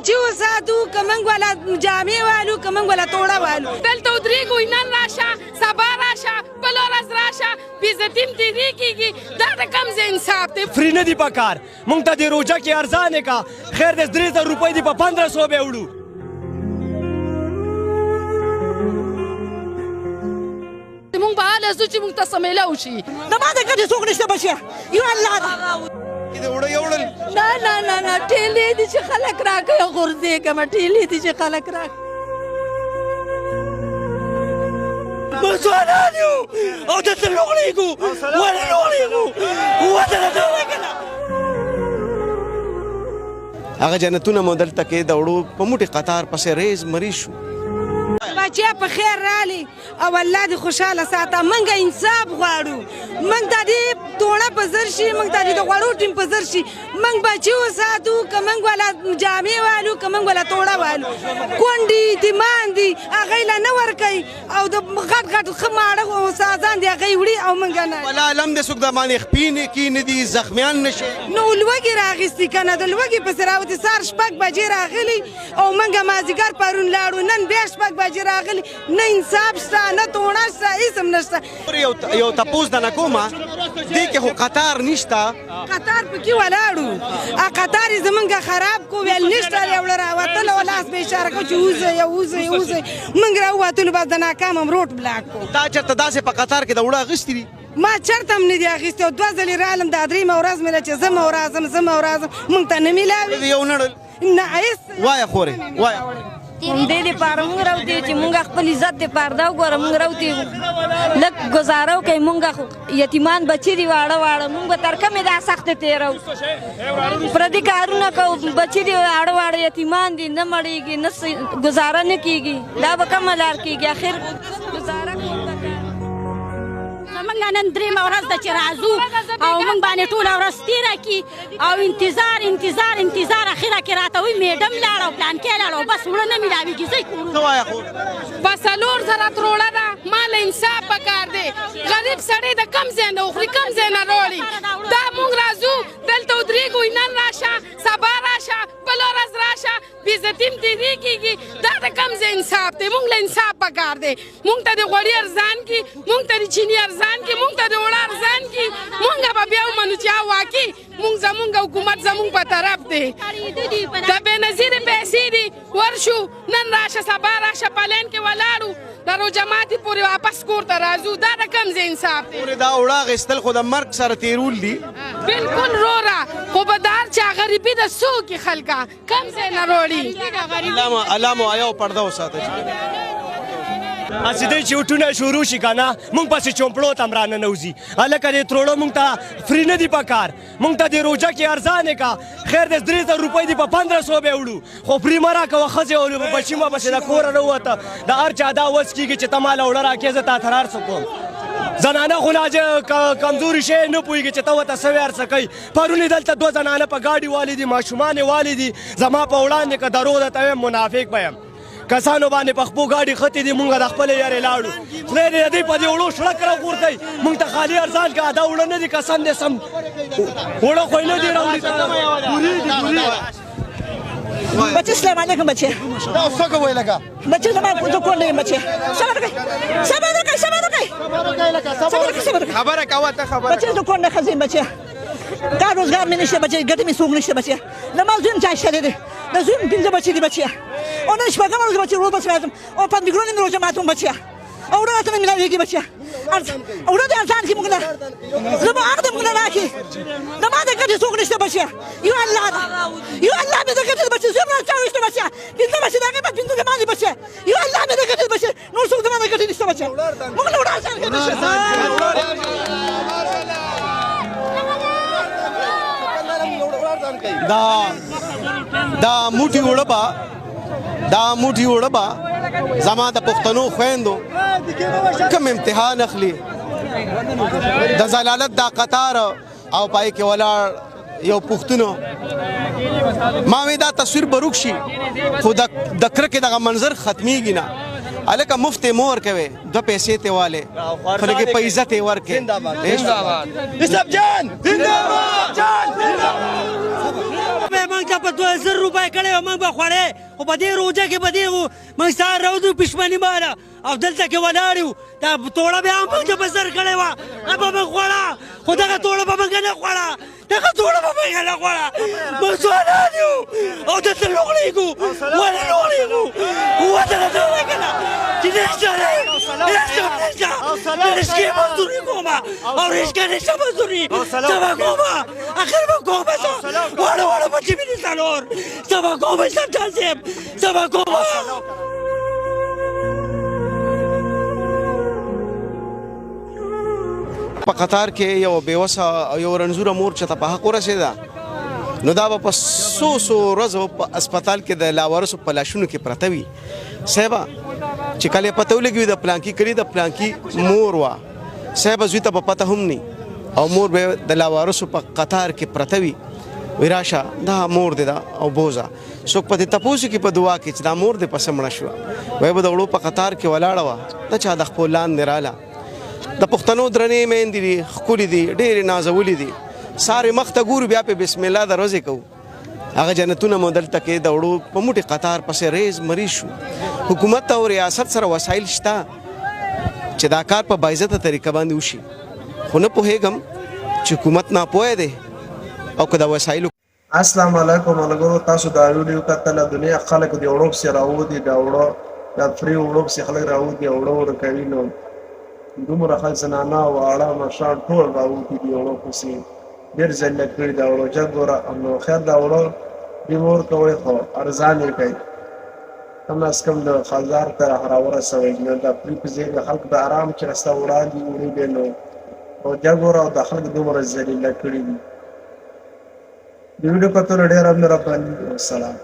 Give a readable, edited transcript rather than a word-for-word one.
بچي وساتو که موږ ولا جامې والو که موږ ولا توړه والو دلته ودرېږو نن راشه سبا راشه بله ورځ راشه بېعزتي م تېرې کېږي دا د کوم ځای انصاف دی فری نه دي پکار موږ ته د روژه کې ارزانې کا خیر د 300 روپۍ دي په 1500 به وړو مونږ به هله ځو چې مونږ ته څه میله وشي د ما د ګټې څوک نشته بچیه یو الله ده نه ټیلې دي چې خلک راکوي غورځېږم ټیلې دي چې خلک راکوي موږ ځوانان یو او دلته لوغړېږو ولې لوغړېږو وطن ته ولګېده هغه جنتونه مو دلته کې د وړو په موټي قطار پسې ریز مریض شو بچیا په خیر رالی او الله دې خوشحاله ساته موږ انصاف غواړو موږ ته دې توڼه په زر شي موږ ته دې د غوړو ټیم په زر شي موږ بچي وساتو که موږ ولا جامې والو که موږ ولا توړه والو کونډې یتیمان دي هغوی له نه ورکوي او د غټ غټ ښه ماړه استادان دي هغوی وړي او موږ نه ولا علم دې څوک د باندې خپې نه کښېنه دي زخمیان نه شي نو لوږې راغېستي که نه د لوږې پسې راوتې سهار 6 بجې راغلي او موږ مازدیګر پرون لاړو نن بیا 6 بجې راغلي نه انصاف شته نه توڼه شته هېڅ هم نشته یو تپوس درنه کومه دې کې خو قطار نشته قطار پکې ولاړو قطار یې زمونږ خراب کو ویل نشته یوړه راوتله او لاس به اشاره کو چې ووځئ ووځئ موږ راووتلو بس د ناکام هم روډ بلاک کو تا چېرته داسې په قطار کې د وړه اخیستي دي ما چېرته هم نه دي اخیستي او 2 ځلې رالم دا 3مه ورځ مې ده چې ځم او راځم موږ ته نه میلاوي یو نړل نه هېڅ وایه خورې وایه همدې دپاره موږ راوتي چې موږ خپل عزت دپاره دا وګوره موږ راوتي لږ ګزاره وکړئ موږ یتیمان بچي دي واړه موږ به تر کومې دا سختې تېروو پردي کارونه کوو بچي دي واړه یتیمان دي نه مړېږي نه ګزاره نه کېږي دا به کومه لار کېږي اخر ګزاره کوو زمونږ نن 3مه ورځ ده چې راځو او موږ باندې ټوله ورځ تېره کړي او انتظار اخره کې راته وایي میډم لاړه او پلانکې لاړه او بس وړه نه میلاوېږي ځئ کورونو په 4 زره تروړه ده ما له انصاف پکار دی غریب سړی د کم ځای نه وخوري کم ځای نه راوړي دا موږ راځو دلته ودرېږو نن راشه سبا راشه بله ورځ راشه بېعزتي م تېرې کېږي دا د کم ځای انصاف دی موږ له انصاف پکار دی موږ ته د غوړي ارزان کړي موږ ته د چیني ارزان کړي موږ ته د اوړه ارزان کړي موږ به بیا ومنو چې واقعي موږ زموږ حکومت زموږ په طرف دی د بېنظیرې پیسې دي ورشو نن راشه سبا راشه په لین کې ولاړو د روژه ماتي پورې واپس کور ته راځو دا د کم ځای انصاف دی دا وړه اخیستل خو د مرګ سره تېرول دي بلکل روره خو به دا چې غریبي د څوک خلکه کم ځای نه راوړي الله مو آیا او پرده وساته هسې دی چې وټونه شروع شي که نه موږ پسې چومپړو ته هم راننوځي هلکه دې تروړه موږ ته فري نه دي پکار موږ ته د روژه کې ارزانې کا خیر د 300 روپۍ دي په 1500 به وړو خو فري مه راکوه ښځې او بچي مه پسې د کوره نه ووته د هر چا دا وس کېږي چې ته ما له وړه راکې زه تا ته هر څه کوم زنانه خو کمزوري شی نه پوهېږي چې ته ورته څه وی هر څه کوي پرون یې دلته 2 زنانه په ګاډي والي دي ماشومان یې والي دي زما په وړاندې که دروغ درته وایم منافق به یم کسانو باندې په خپو ګاډي خطې دي مونږ د خپلې یارې لاړو خدای دې د دوی په دې وړو شړک راغورځوي مونږ ته خالي ارزان که دا وړه نه دي قسم دې سم وړه خو یې نه دي راوړي بچه السلام علیکم بچه دا څه کوئ لکه بچه زما زه کونډه یم بچه صبر وکړئ خبره کوه ته خبره بچه زه کونډه ښځه یم بچه کار روزګار مې نشته بچه ګټه مې څوک نشته بچه زما زوی هم چاشتلی دی د زوی مې 5 بچې دي بچه او نن 8مه ورځ بچه روز بس راځم او پنځګرونې مې روژه ماتوم بچه او وړه راته نه میلاوېږي بچه وړه دې ارزان کړي موږ له زما حق دې موږ له راکړي زما د ګټې څوک نشته بچه یو الله ده یو الله مې د ګټې بچه زه هم راچاوېشته بچه 5 بچې د هغې بعد 5 زما دي بچه یو الله مې د ګټې بچه نور څوک زما د ګټې نشته بچه موږ له وړه ارزان کړي دا موټي وړه به زما د پښتنو خویندو کوم امتحان اخلي د زلالت دا قطار او پای کې ولاړ یو پښتونو ما وی دا تصویر بروک شي خو د کرکې دغه منظر ختمیږي نه الکه مفت مور کوي 2 پیسې ته والے خلک په عزت ورکې زنده‌باد اسلام جان زنده‌باد جان موږ ته په 2000 روپۍ کړی او موږ به خوړې خو په دې روژه کې به دې موږ سهار راوځو پښمني ماله او دلته کې ولاړ یو دا توړه بیا هم موږ ته په سر کړې وه هغه به موږ خوړه خو دغه توړه به موږ نه خوړه دغه توړه به موږ نه خوړه موږ ځوانان یو او دلته لوغړېږو ولې لوغړېږو ودغه توړه که نه چې نشته دی نشته رشکې مزدوري کومه او رشکه نشته مزدوري څه به کومه اخر به کومه څه واړه واړه بچې مې دي څلور څه به کومه سردار صاحب څه به کومه په قطار کې یو بېوسه او یو رنځوره مور چې ته په حق ورسېده نو دا به په څو ورځو په اسپتال کې د لاوارثو په لاشونو کې پرته وي صاحبه چې کله یې پته ولګي د پلانکي کړي د پلانکي مور وه صاحبه زوی ته به پته هم نه او مور به د لاوارثو په قطار کې پرته وي وی راشه دا مور دی دا او بوزه څوک په دې تپوس کې په دعا کې چې دا مور دې پسې مړه شوه وایي به د وړو په قطار کې ولاړه وه د چا د خپل لاندې راله د پښتنو درنې میندې دي ښکلې دي ډېرې نازولې دي سارې مخ ته ګورو بیا پې بسم الله د ورځې کوو هغه جنتونه مو دلته کې د وړو په موټې قطار پسې ریز مریض شو حکومت او ریاست سره وسایل شته چې دا کار په باعزته طریقه باندې وشي خو نه پوهېږم چې حکومت ناپوهه دی او که د وسایلو السلام علیکم ملګرو تاسو دا ویډیو کتله دنیا خلک د وړو پسې راودي دا وړو دا فری وړو پسې خلک راودي وړو ورکوي نو دومره خلک زنانه واړه مشران ټول راودي دي وړو پسې ډېر ذلت کړي دا وړو جګ ګوره نو خیر دا وړو دې مور کوئ خو ارزان یې کوي کم از کم د 1000 ته راورسوئ نو دا فری په ځای د خلکو د ارام چې راسته وړاندې وړي دی نو او جګ ګوره او د خلک دومره ذلیله کړي دي د ویډیو کتلو ډېر مهرباني والسلام